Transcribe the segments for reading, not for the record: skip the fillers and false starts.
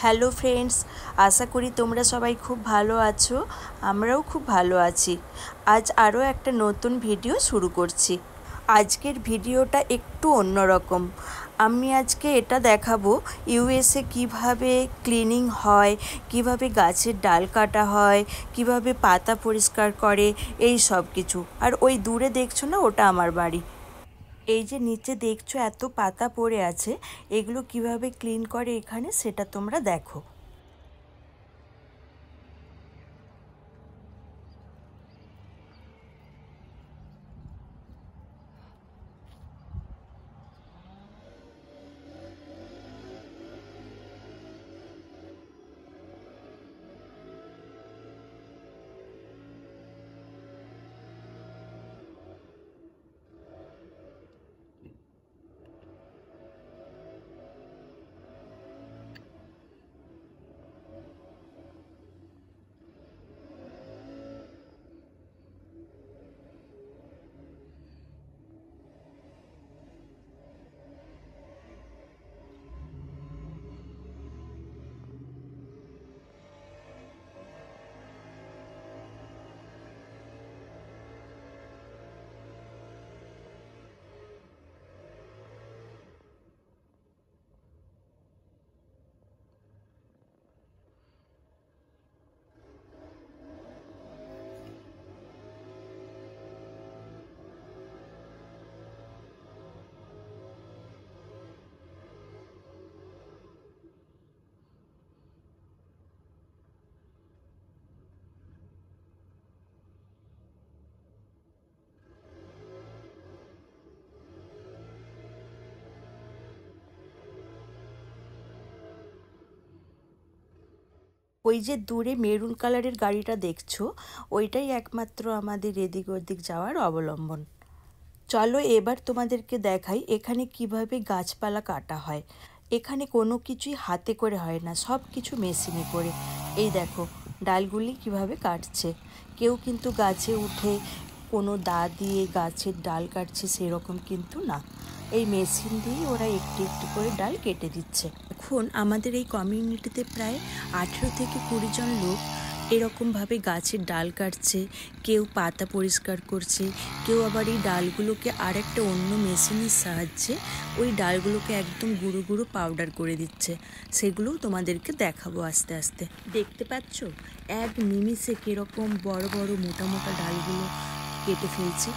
Hello friends, আশা করি তোমরা সবাই খুব ভালো আছো। আমরাও খুব ভালো আছি। আজ আরও একটা নতুন ভিডিও শুরু করছি। আজকের ভিডিওটা একটু অন্যরকম। আমি আজকে এটা দেখাবো ইউএসএ কিভাবে ক্লিনিং হয়, কিভাবে গাছের ডাল কাটা হয়, কিভাবে পাতা পরিষ্কার করে, এই সব কিছু। আর ওই দূরে দেখছো না, ওটা আমার বাড়ি। এই যে নিচে দেখছো এত পাতা পড়ে আছে, এগুলো কিভাবে ক্লিন করে এখানে সেটা তোমরা দেখো। ওই যে দূরে মেরুন কালারের গাড়িটা দেখছো, ওইটাই একমাত্র আমাদের এদিক ওদিক যাওয়ার অবলম্বন। চলো এবার তোমাদেরকে দেখাই এখানে কিভাবে গাছপালা কাটা হয়। এখানে কোনো কিছুই হাতে করে হয় না, সব কিছু মেশিনে করে। এই দেখো ডালগুলি কিভাবে কাটছে। কেউ কিন্তু গাছে উঠে কোনো দা দিয়ে গাছের ডাল কাটছে সেরকম কিন্তু না, এই মেশিন দিয়ে ওরা একটু একটু করে ডাল কেটে দিচ্ছে। এখন আমাদের এই কমিউনিটিতে প্রায় 18 থেকে 20 জন লোক এরকমভাবে গাছের ডাল কাটছে, কেউ পাতা পরিষ্কার করছে, কেউ আবার এই ডালগুলোকে আর একটা অন্য মেশিনের সাহায্যে ওই ডালগুলোকে একদম গুঁড়ো গুঁড়ো পাউডার করে দিচ্ছে। সেগুলোও তোমাদেরকে দেখাবো আস্তে আস্তে। দেখতে পাচ্ছ এক নিমিষে কীরকম বড় বড় মোটা মোটা ডালগুলো কেটে ফেলছে।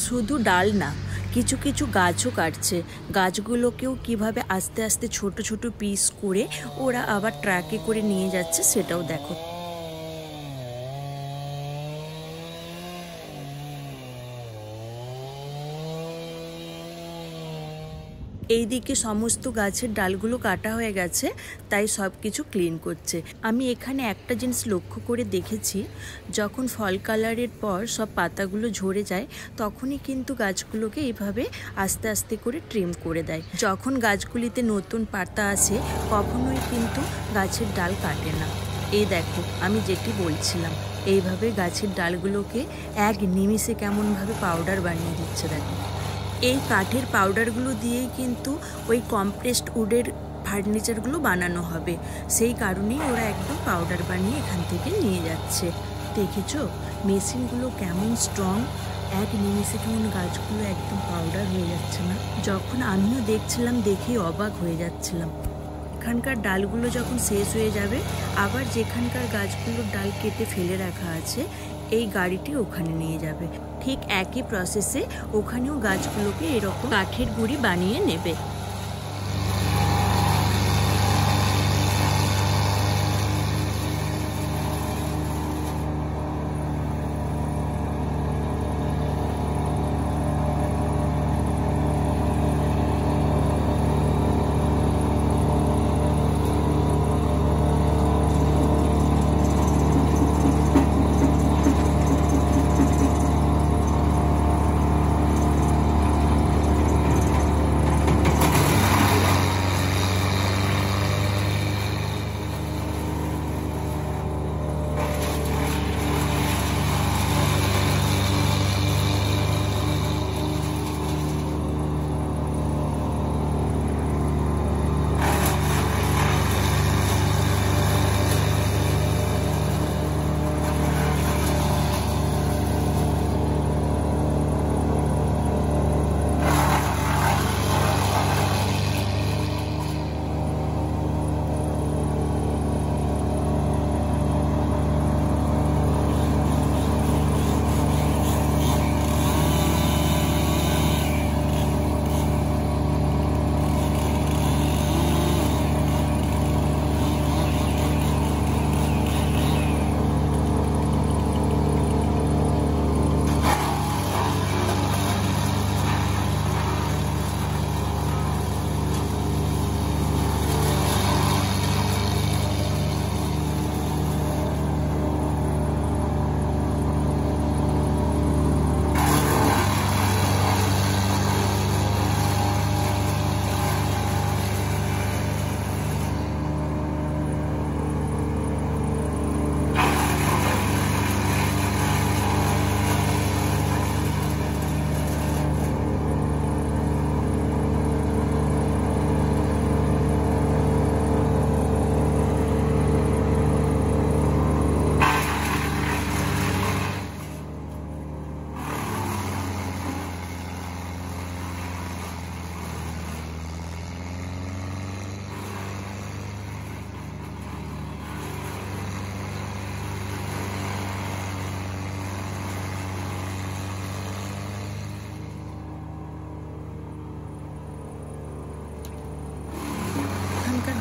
শুধু ডাল না, কিছু কিছু গাছও কাটছে। গাছগুলোকেও কিভাবে আস্তে আস্তে ছোট ছোট পিস করে ওরা আবার ট্রাকে করে নিয়ে যাচ্ছে সেটাও দেখো। এইদিকে সমস্ত গাছের ডালগুলো কাটা হয়ে গেছে, তাই সব কিছু ক্লিন করছে। আমি এখানে একটা জিনিস লক্ষ্য করে দেখেছি, যখন ফল কালারের পর সব পাতাগুলো ঝরে যায় তখনই কিন্তু গাছগুলোকে এইভাবে আস্তে আস্তে করে ট্রিম করে দেয়। যখন গাছগুলিতে নতুন পাতা আসে কখনোই কিন্তু গাছের ডাল কাটে না। এই দেখো আমি যেটি বলছিলাম, এইভাবে গাছের ডালগুলোকে এক নিমিষে কেমনভাবে পাউডার বানিয়ে দিচ্ছে। দেখো এই কাঠের পাউডারগুলো দিয়েই কিন্তু ওই কম্প্রেসড উডের ফার্নিচারগুলো বানানো হবে, সেই কারণেই ওরা একদম পাউডার বানিয়ে এখান থেকে নিয়ে যাচ্ছে। দেখেছো মেশিনগুলো কেমন স্ট্রং, এক নিমিষে কেমন গাছগুলো একদম পাউডার হয়ে যাচ্ছে না। যখন আমিও দেখছিলাম দেখেই অবাক হয়ে যাচ্ছিলাম। এখানকার ডালগুলো যখন শেষ হয়ে যাবে আবার যেখানকার গাছগুলোর ডাল কেটে ফেলে রাখা আছে এই গাড়িটি ওখানে নিয়ে যাবে। ঠিক একই প্রসেসে ওখানেও গাছগুলোকে এরকম কাঠের গুঁড়ি বানিয়ে নেবে।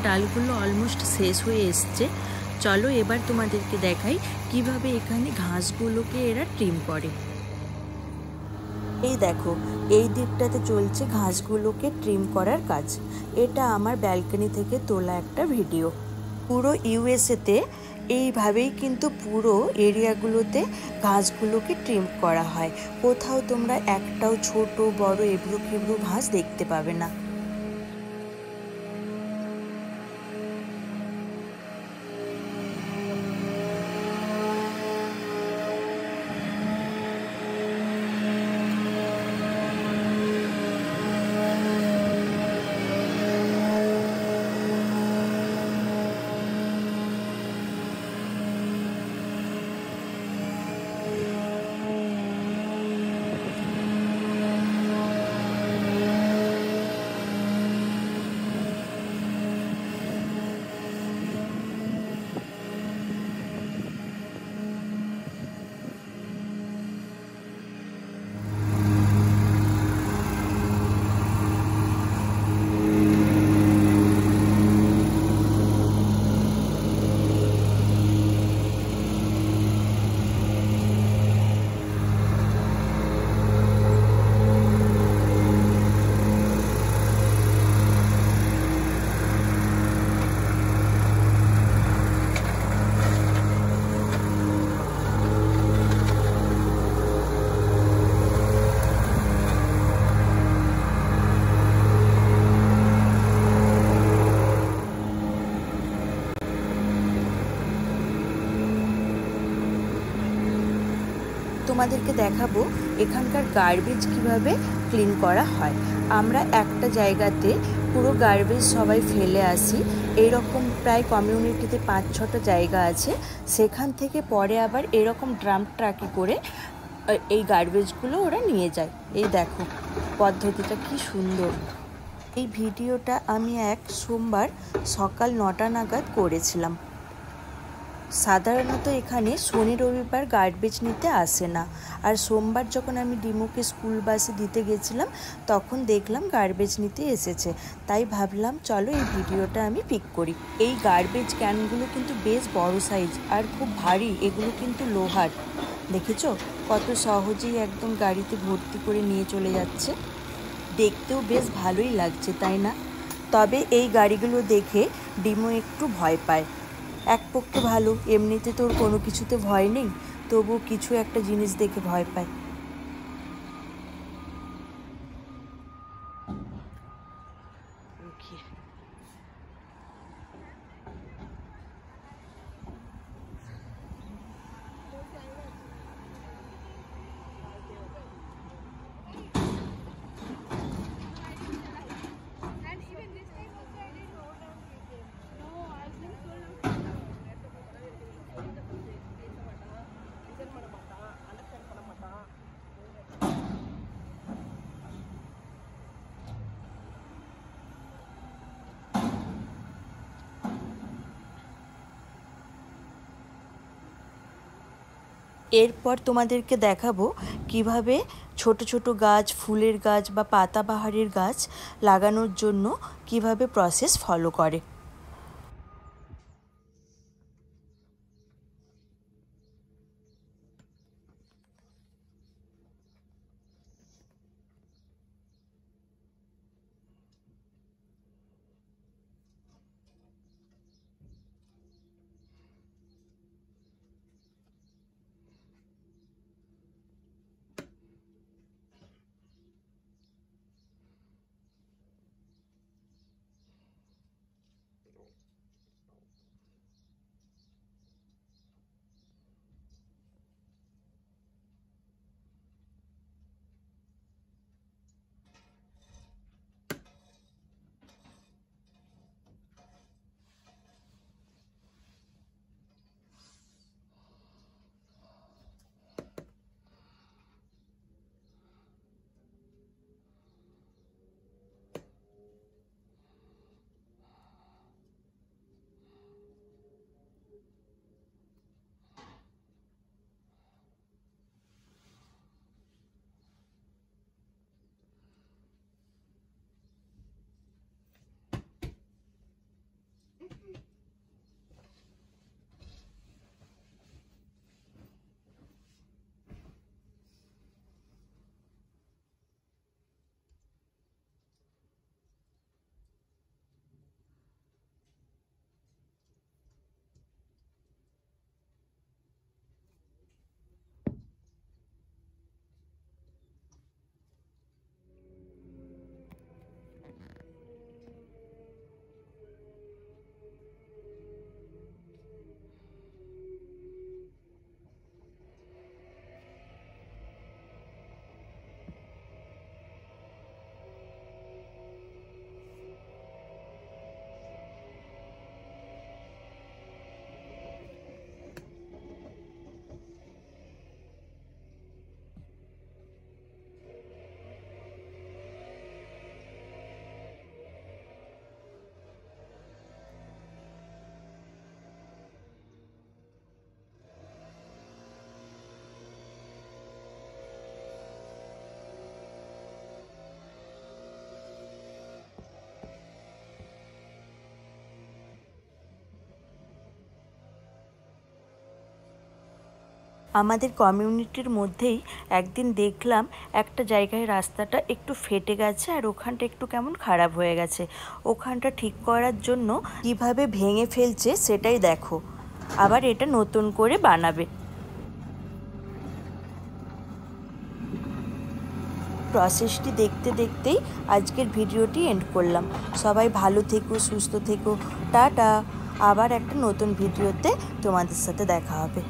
ডালগুলো অলমোস্ট শেষ হয়ে এসছে। চলো এবার তোমাদেরকে দেখাই কিভাবে এখানে ঘাসগুলোকে এরা ট্রিম করে। এই দেখো এই দিকটাতে চলছে ঘাসগুলোকে ট্রিম করার কাজ। এটা আমার ব্যালকনি থেকে তোলা একটা ভিডিও। পুরো ইউএসএতে এইভাবেই কিন্তু পুরো এরিয়াগুলোতে ঘাসগুলোকে ট্রিম করা হয়। কোথাও তোমরা একটাও ছোট বড় এবড়ো খেবড়ো ঘাস দেখতে পাবে না। তোমাদেরকে দেখাবো এখানকার গার্বেজ কিভাবে ক্লিন করা হয়। আমরা একটা জায়গাতে পুরো গার্বেজ সবাই ফেলে আসি, এইরকম প্রায় কমিউনিটিতে 5-6টা জায়গা আছে। সেখান থেকে পরে আবার এরকম ড্রাম ট্রাকে করে এই গার্বেজগুলো ওরা নিয়ে যায়। এই দেখো পদ্ধতিটা কি সুন্দর। এই ভিডিওটা আমি এক সোমবার সকাল 9টা নাগাদ করেছিলাম। সাধারণত এখানে শনি রবিবার গার্বেজ নিতে আসে না, আর সোমবার যখন আমি ডিমোকে স্কুল বাসে দিতে গেছিলাম তখন দেখলাম গার্বেজ নিতে এসেছে, তাই ভাবলাম চলো এই ভিডিওটা আমি পিক করি। এই গার্বেজ ক্যানগুলো কিন্তু বেশ বড় সাইজ আর খুব ভারী, এগুলো কিন্তু লোহার। দেখেছো কত সহজেই একদম গাড়িতে ভর্তি করে নিয়ে চলে যাচ্ছে, দেখতেও বেশ ভালোই লাগছে তাই না? তবে এই গাড়িগুলো দেখে ডিমো একটু ভয় পায়। এক পক্ষে ভালো, এমনিতে তোর কোনো কিছুতে ভয় নেই, তবু কিছু একটা জিনিস দেখে ভয় পায়। এরপর তোমাদেরকে দেখাবো কিভাবে ছোট ছোট গাছ, ফুলের গাছ বা পাতাবাহারের গাছ লাগানোর জন্য কিভাবে প্রসেস ফলো করে। আমাদের কমিউনিটির মধ্যেই একদিন দেখলাম একটা জায়গায় রাস্তাটা একটু ফেটে গেছে আর ওখানটা একটু কেমন খারাপ হয়ে গেছে। ওখানটা ঠিক করার জন্য কিভাবে ভেঙে ফেলছে সেটাই দেখো, আবার এটা নতুন করে বানাবে। প্রসেসটি দেখতে দেখতেই আজকের ভিডিওটি এন্ড করলাম। সবাই ভালো থেকো, সুস্থ থেকো, টাটা। আবার একটা নতুন ভিডিওতে তোমাদের সাথে দেখা হবে।